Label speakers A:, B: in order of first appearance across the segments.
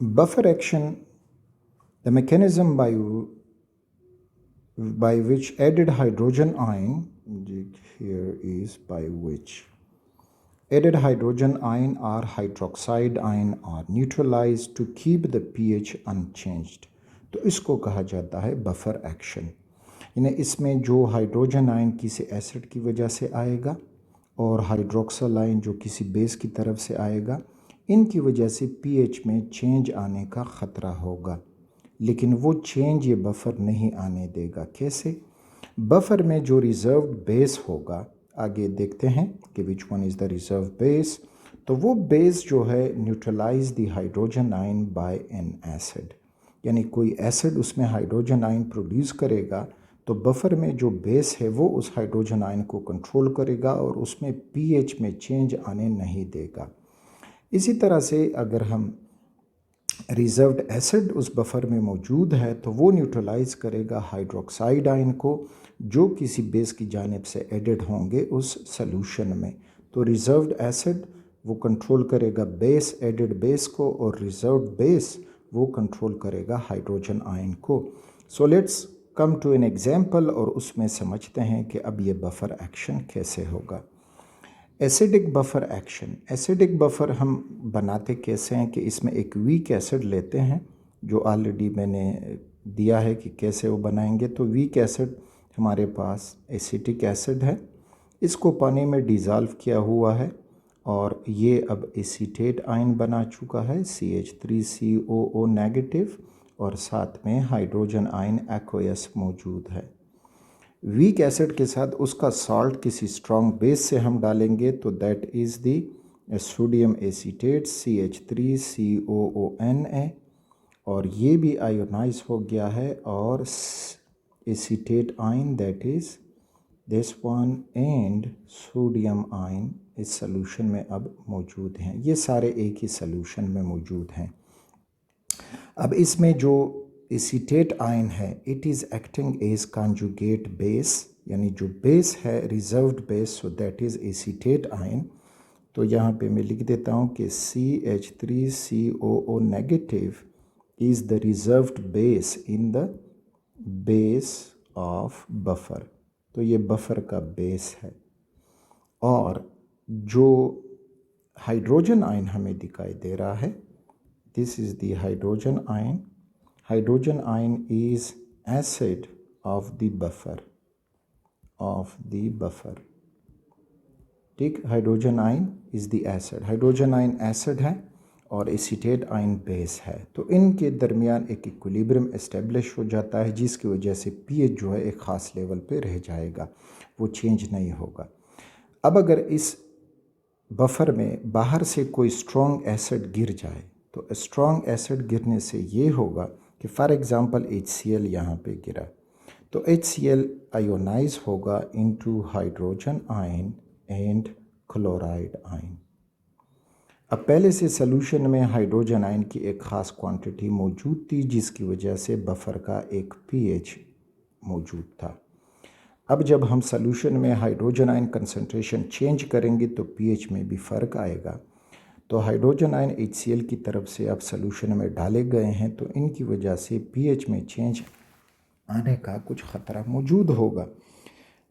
A: Buffer action, the mechanism by which added hydrogen ion, here is by which added hydrogen ion or hydroxide ion are neutralized to keep the pH unchanged. तो इसको कहा जाता है buffer action. यानी इसमें जो hydrogen ion किसी acid की वजह से आएगा और हाइड्रोक्सल आयन जो किसी बेस की तरफ से आएगा, इनकी वजह से पीएच में चेंज आने का ख़तरा होगा, लेकिन वो चेंज ये बफ़र नहीं आने देगा। कैसे? बफ़र में जो रिज़र्व्ड बेस होगा, आगे देखते हैं कि which one is the reserve base. तो वो बेस जो है neutralize the hydrogen ion by an acid, यानी कोई एसिड उसमें हाइड्रोजन आयन प्रोड्यूस करेगा तो बफ़र में जो बेस है वो उस हाइड्रोजन आयन को कंट्रोल करेगा और उसमें पीएच में चेंज आने नहीं देगा। इसी तरह से अगर हम रिजर्व्ड एसिड उस बफ़र में मौजूद है तो वो न्यूट्रलाइज करेगा हाइड्रोक्साइड आयन को जो किसी बेस की जानिब से एडेड होंगे उस सॉल्यूशन में। तो रिजर्व्ड एसिड वो कंट्रोल करेगा बेस, एडेड बेस को, और रिजर्व्ड बेस वो कंट्रोल करेगा हाइड्रोजन आयन को। So let's come to an example और उसमें समझते हैं कि अब ये बफ़र एक्शन कैसे होगा। Acidic buffer action. Acidic buffer हम बनाते कैसे हैं कि इसमें एक वीक एसिड लेते हैं, जो ऑलरेडी मैंने दिया है कि कैसे वो बनाएंगे। तो वीक एसिड हमारे पास एसिटिक एसिड है, इसको पानी में डिज़ोल्व किया हुआ है और ये अब एसीटेट आयन बना चुका है, CH3COO नेगेटिव, और साथ में हाइड्रोजन आयन एक्वस मौजूद है। वीक एसिड के साथ उसका सॉल्ट किसी स्ट्रॉन्ग बेस से हम डालेंगे तो that is the sodium acetate CH3COONA, और ये भी आयोनाइज हो गया है और acetate ion that is this one and sodium ion इस सॉल्यूशन में अब मौजूद हैं। ये सारे एक ही सॉल्यूशन में मौजूद हैं। अब इसमें जो एसीटेट आयन है it is acting as conjugate base, यानी जो बेस है reserved base, so that is acetate ion. तो यहाँ पे मैं लिख देता हूँ कि CH3COO negative is the reserved base in the base of buffer. तो ये बफ़र का बेस है, और जो हाइड्रोजन आयन हमें दिखाई दे रहा है this is the hydrogen ion. Hydrogen ion is acid of the buffer, ठीक। Hydrogen ion is the acid, hydrogen ion acid है और एसीटेट आयन बेस है। तो इनके दरमियान एक इक्विलिब्रियम एस्टेब्लिश हो जाता है जिसकी वजह से पीएच जो है एक ख़ास लेवल पे रह जाएगा, वो चेंज नहीं होगा। अब अगर इस बफ़र में बाहर से कोई स्ट्रॉन्ग एसिड गिर जाए तो स्ट्रॉन्ग एसिड गिरने से ये होगा कि फॉर एग्ज़ाम्पल HCl यहाँ पे गिरा तो HCl आयोनाइज होगा into hydrogen ion and chloride ion. अब पहले से सॉल्यूशन में हाइड्रोजन आयन की एक ख़ास क्वांटिटी मौजूद थी जिसकी वजह से बफ़र का एक pH मौजूद था। अब जब हम सॉल्यूशन में हाइड्रोजन आयन कंसंट्रेशन चेंज करेंगे तो pH में भी फ़र्क आएगा। तो हाइड्रोजन आयन HCl की तरफ से अब सॉल्यूशन में डाले गए हैं तो इनकी वजह से pH में चेंज आने का कुछ ख़तरा मौजूद होगा।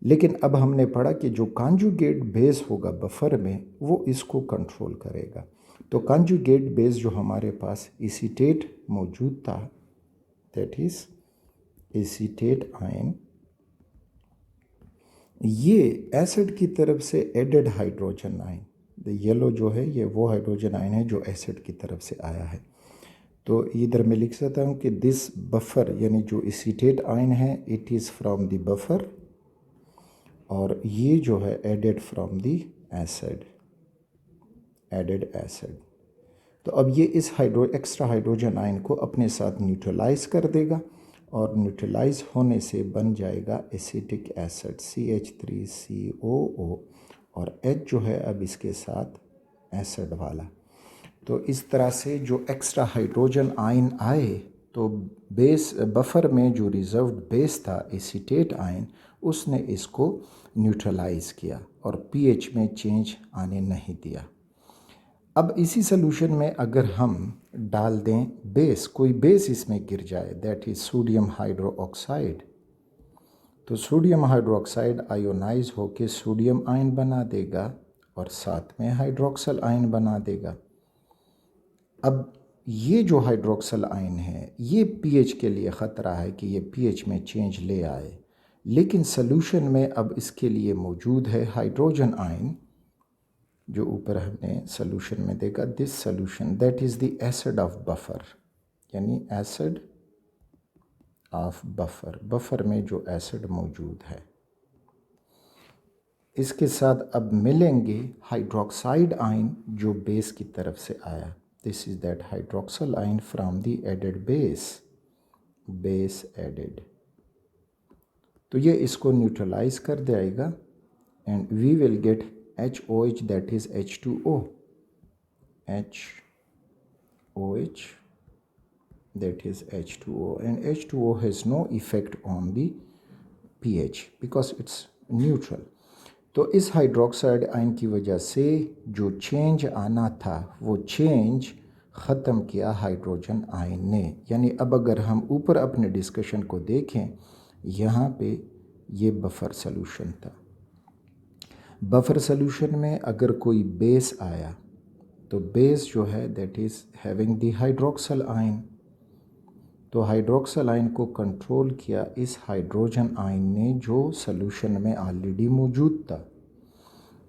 A: लेकिन अब हमने पढ़ा कि जो कॉन्जुगेट बेस होगा बफ़र में वो इसको कंट्रोल करेगा। तो कॉन्जुगेट बेस जो हमारे पास एसीटेट मौजूद था दैट इज़ एसीटेट आयन, ये एसिड की तरफ से added hydrogen ion, the yellow जो है ये वो हाइड्रोजन आयन है जो एसिड की तरफ से आया है। तो इधर मैं लिख सकता हूँ कि दिस बफ़र यानी जो एसीटेट आयन है it is from the buffer, और ये जो है added from the acid, added acid. तो अब ये इस एक्स्ट्रा हाइड्रोजन आयन को अपने साथ न्यूट्रलाइज कर देगा और न्यूट्रलाइज होने से बन जाएगा एसिटिक एसिड CH3COO, और H जो है अब इसके साथ एसिड वाला। तो इस तरह से जो एक्स्ट्रा हाइड्रोजन आयन आए तो बेस बफ़र में जो रिजर्व्ड बेस था एसीटेट आयन उसने इसको न्यूट्रलाइज किया और pH में चेंज आने नहीं दिया। अब इसी सोल्यूशन में अगर हम डाल दें बेस, कोई बेस इसमें गिर जाए, दैट इज़ सोडियम हाइड्रोक्साइड, तो सोडियम हाइड्रोक्साइड आयोनाइज होकर सोडियम आयन बना देगा और साथ में हाइड्रोक्सल आयन बना देगा। अब ये जो हाइड्रोक्सल आयन है ये पीएच के लिए ख़तरा है कि ये पीएच में चेंज ले आए, लेकिन सॉल्यूशन में अब इसके लिए मौजूद है हाइड्रोजन आयन, जो ऊपर हमने सॉल्यूशन में देखा। This solution that is the acid of buffer, यानी एसिड ऑफ बफर, बफर में जो एसिड मौजूद है, इसके साथ अब मिलेंगे हाइड्रोक्साइड आयन जो बेस की तरफ से आया। This is that hydroxyl ion from the added base added, तो ये इसको न्यूट्रलाइज कर देगा and we will get HOH, that is H2O, HOH, that is H2O, and H2O has no effect on the pH because it's neutral। तो इस hydroxide ion की वजह से जो चेंज आना था वो चेंज ख़त्म किया हाइड्रोजन आयन ने। यानी अब अगर हम ऊपर अपने डिस्कशन को देखें, यहाँ पे ये बफर सॉल्यूशन था। बफर सॉल्यूशन में अगर कोई बेस आया तो बेस जो है that is having the hydroxyl ion, तो हाइड्रोक्सल आयन को कंट्रोल किया इस हाइड्रोजन आयन ने जो सॉल्यूशन में ऑलरेडी मौजूद था।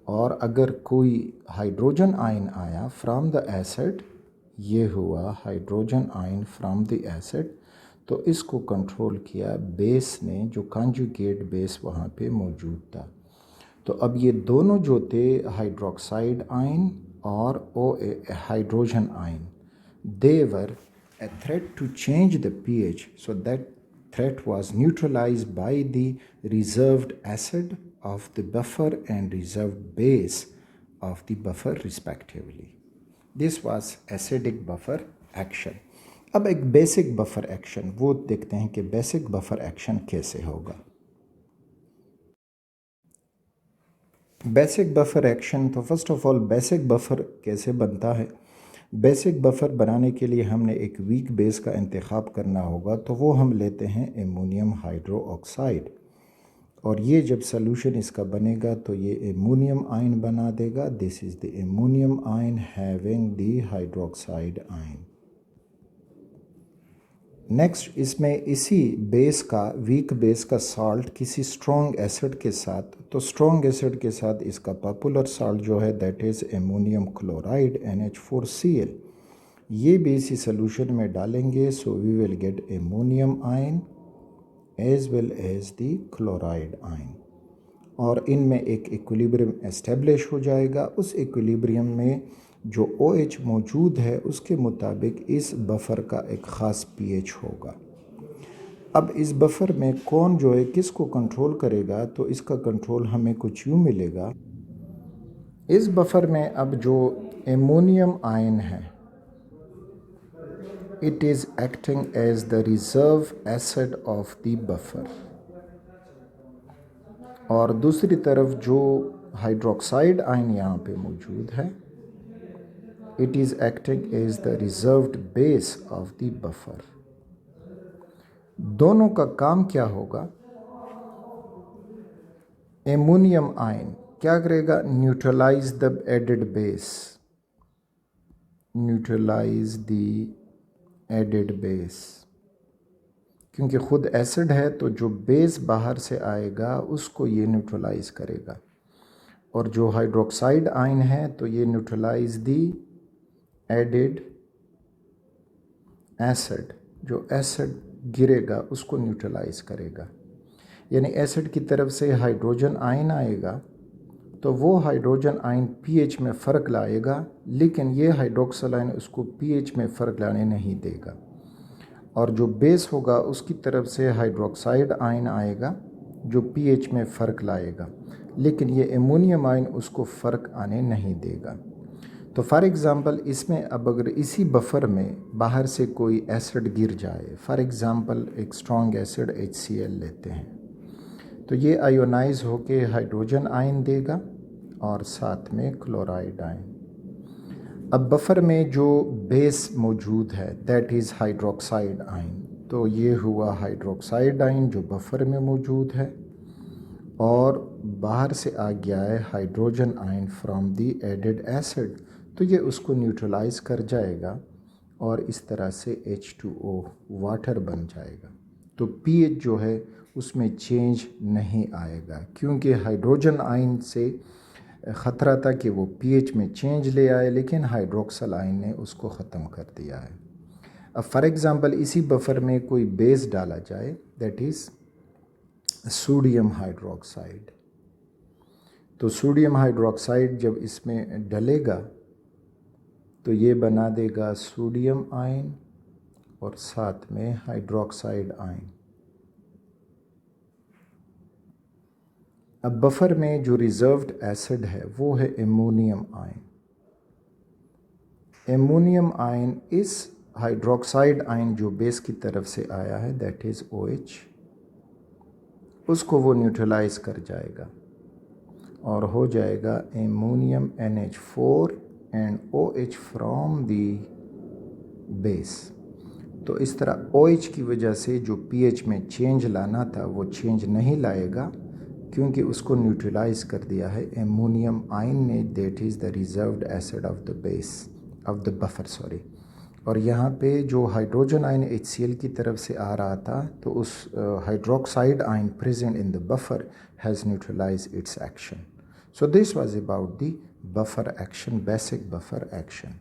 A: और अगर कोई हाइड्रोजन आयन आया फ्रॉम द एसिड, ये हुआ hydrogen ion from the acid, तो इसको कंट्रोल किया बेस ने, जो कॉन्जुगेट बेस वहाँ पे मौजूद था। तो अब ये दोनों जो थे हाइड्रोक्साइड आयन और hydrogen ion, they were a threat to change the pH, so that threat was neutralized by the reserved acid of the buffer and reserved base of the buffer respectively. This was acidic buffer action। अब एक basic buffer action वो देखते हैं कि basic buffer action कैसे होगा। Basic buffer action, तो first of all basic buffer कैसे बनता है। बेसिक बफर बनाने के लिए हमने एक वीक बेस का इंतखाब करना होगा, तो वो हम लेते हैं एमोनियम हाइड्रोक्साइड, और ये जब सॉल्यूशन इसका बनेगा तो ये एमोनियम आयन बना देगा। This is the ammonium ion having the hydroxide ion. Next इसमें इसी बेस का, वीक बेस का साल्ट किसी स्ट्रॉन्ग एसिड के साथ, तो स्ट्रॉन्ग एसिड के साथ इसका पॉपुलर साल्ट जो है that is ammonium chloride NH4Cl, ये भी इसी सोल्यूशन में डालेंगे। So we will get ammonium ion as well as the chloride ion, और इनमें एक इक्विलिब्रियम एस्टेब्लिश हो जाएगा। उस इक्विलिब्रियम में जो OH मौजूद है उसके मुताबिक इस बफर का एक ख़ास pH होगा। अब इस बफर में कौन जो है किसको कंट्रोल करेगा, तो इसका कंट्रोल हमें कुछ यूँ मिलेगा। इस बफर में अब जो एमोनियम आयन है, it is acting as the reserve acid of the buffer, और दूसरी तरफ जो हाइड्रोक्साइड आयन यहाँ पे मौजूद है, it is acting as the reserved base of the buffer। दोनों का काम क्या होगा, एमोनियम आयन क्या करेगा, neutralize the added base, neutralize the added base, क्योंकि ख़ुद एसिड है तो जो बेस बाहर से आएगा उसको ये न्यूट्रलाइज करेगा, और जो हाइड्रोक्साइड आयन है तो ये न्यूट्रलाइज द एडेड एसिड, जो एसिड गिरेगा उसको न्यूट्रलाइज करेगा। यानी एसिड की तरफ से हाइड्रोजन आयन आएगा तो वो हाइड्रोजन आयन pH में फ़र्क लाएगा, लेकिन ये हाइड्रोक्सल आयन उसको pH में फ़र्क लाने नहीं देगा, और जो बेस होगा उसकी तरफ से हाइड्रोक्साइड आयन आएगा जो pH में फ़र्क लाएगा, लेकिन ये एमोनियम आयन उसको फ़र्क आने नहीं देगा। तो फॉर एग्ज़ाम्पल इसमें अब अगर इसी बफर में बाहर से कोई एसिड गिर जाए, फॉर एग्ज़ाम्पल एक स्ट्रॉन्ग एसिड HCl लेते हैं, तो ये आयोनाइज होके हाइड्रोजन आयन देगा और साथ में क्लोराइड आयन। अब बफ़र में जो बेस मौजूद है दैट इज़ हाइड्रोक्साइड आयन, तो ये हुआ हाइड्रोक्साइड आयन जो बफ़र में मौजूद है और बाहर से आ गया है hydrogen ion from the added acid, तो ये उसको न्यूट्रलाइज कर जाएगा और इस तरह से H2O वाटर बन जाएगा। तो pH जो है उसमें चेंज नहीं आएगा क्योंकि हाइड्रोजन आयन से ख़तरा था कि वो pH में चेंज ले आए, लेकिन हाइड्रोक्सल आयन ने उसको ख़त्म कर दिया है। अब फॉर एग्ज़ाम्पल इसी बफ़र में कोई बेस डाला जाए दैट इज़ सोडियम हाइड्रोक्साइड, तो सोडियम हाइड्रोक्साइड जब इसमें डलेगा तो ये बना देगा सोडियम आयन और साथ में हाइड्रोक्साइड आयन। अब बफ़र में जो रिज़र्व्ड एसिड है वो है एमोनियम आयन। एमोनियम आयन इस हाइड्रोक्साइड आयन जो बेस की तरफ से आया है दैट इज़ OH, उसको वो न्यूट्रलाइज कर जाएगा और हो जाएगा ammonium NH4 and OH from the base. तो इस तरह OH की वजह से जो pH में चेंज लाना था वो चेंज नहीं लाएगा क्योंकि उसको न्यूट्रलाइज कर दिया है एमोनियम आयन ने, that is the reserved acid of the base of the buffer sorry. और यहाँ पे जो हाइड्रोजन आयन HCl की तरफ से आ रहा था तो उस hydroxide ion present in the buffer has neutralize its action. So this was about the buffer action, basic buffer action.